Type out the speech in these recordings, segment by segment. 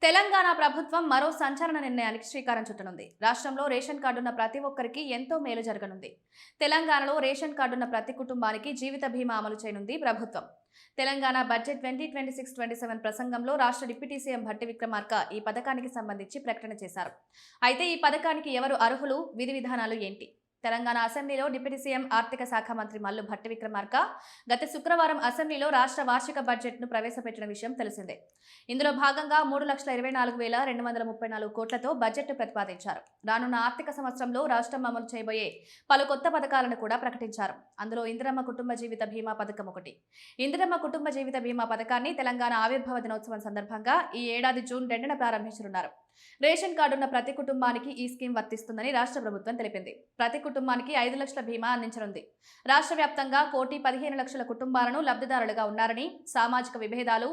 తెలంగాణ ప్రభుత్వం మరో సంచలన నిర్ణయానికి శ్రీకారం చుట్టనుంది. రాష్ట్రంలో రేషన్ కార్డున్న ప్రతి ఒక్కరికి ఎంతో మేలు జరగనుంది. తెలంగాణలో రేషన్ కార్డున్న ప్రతి కుటుంబానికి జీవిత బీమా అమలు చేయనుంది ప్రభుత్వం. తెలంగాణ బడ్జెట్ 2026-27 ప్రసంగంలో రాష్ట్ర డిప్యూటీ సీఎం భట్టి విక్రమార్క ఈ పథకానికి సంబంధించి ప్రకటన చేశారు. అయితే ఈ పథకానికి ఎవరు అర్హులు, విధి విధానాలు ఏంటి? తెలంగాణ అసెంబ్లీలో డిప్యూటీ సీఎం ఆర్థిక శాఖ మంత్రి మల్లు భట్టి విక్రమార్క గత శుక్రవారం అసెంబ్లీలో రాష్ట్ర వార్షిక బడ్జెట్ను ప్రవేశపెట్టిన విషయం తెలిసిందే. ఇందులో భాగంగా 3,24,234 కోట్లతో బడ్జెట్ను ప్రతిపాదించారు. రానున్న ఆర్థిక సంవత్సరంలో రాష్ట్రం అమలు చేయబోయే పలు కొత్త పథకాలను కూడా ప్రకటించారు. అందులో ఇందిరమ్మ కుటుంబ జీవిత బీమా పథకం ఒకటి. ఇందిరమ్మ కుటుంబ జీవిత బీమా పథకాన్ని తెలంగాణ ఆవిర్భావ దినోత్సవం సందర్భంగా ఈ ఏడాది జూన్ 2న ప్రారంభించనున్నారు. రేషన్ కార్డున్న ప్రతి కుటుంబానికి ఈ స్కీమ్ వర్తిస్తుందని రాష్ట్ర ప్రభుత్వం తెలిపింది. ప్రతి కుటుంబానికి 5 లక్షల బీమా అందించనుంది. రాష్ట్ర వ్యాప్తంగా 1,15,00,000 కుటుంబాలను లబ్ధిదారులుగా ఉన్నారని, సామాజిక విభేదాలు,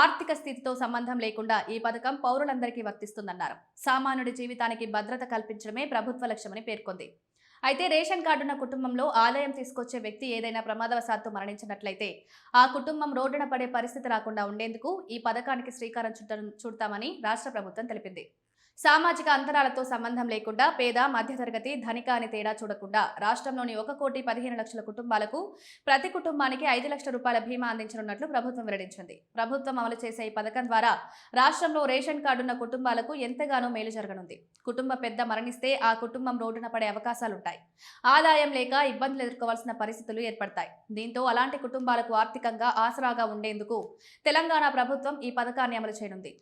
ఆర్థిక స్థితితో సంబంధం లేకుండా ఈ పథకం పౌరులందరికీ వర్తిస్తుందన్నారు. సామాన్యుడి జీవితానికి భద్రత కల్పించడమే ప్రభుత్వ లక్ష్యమని పేర్కొంది. అయితే రేషన్ కార్డున్న కుటుంబంలో ఆదాయం తీసుకొచ్చే వ్యక్తి ఏదైనా ప్రమాదవశాత్తు మరణించినట్లయితే ఆ కుటుంబం రోడ్డున పడే పరిస్థితి రాకుండా ఉండేందుకు ఈ పథకానికి శ్రీకారం చుడతామని రాష్ట్ర ప్రభుత్వం తెలిపింది. సామాజిక అంతరాలతో సంబంధం లేకుండా పేద, మధ్యతరగతి, ధనిక అని తేడా చూడకుండా రాష్ట్రంలోని 1,15,00,000 కుటుంబాలకు ప్రతి కుటుంబానికి 5 లక్షల రూపాయల బీమా అందించనున్నట్లు ప్రభుత్వం వెల్లడించింది. ప్రభుత్వం అమలు చేసే ఈ పథకం ద్వారా రాష్ట్రంలో రేషన్ కార్డున్న కుటుంబాలకు ఎంతగానో మేలు జరగనుంది. కుటుంబ పెద్ద మరణిస్తే ఆ కుటుంబం రోడ్డున పడే అవకాశాలుంటాయి. ఆదాయం లేక ఇబ్బందులు ఎదుర్కోవాల్సిన పరిస్థితులు ఏర్పడతాయి. దీంతో అలాంటి కుటుంబాలకు ఆర్థికంగా ఆసరాగా ఉండేందుకు తెలంగాణ ప్రభుత్వం ఈ పథకాన్ని అమలు చేయనుంది.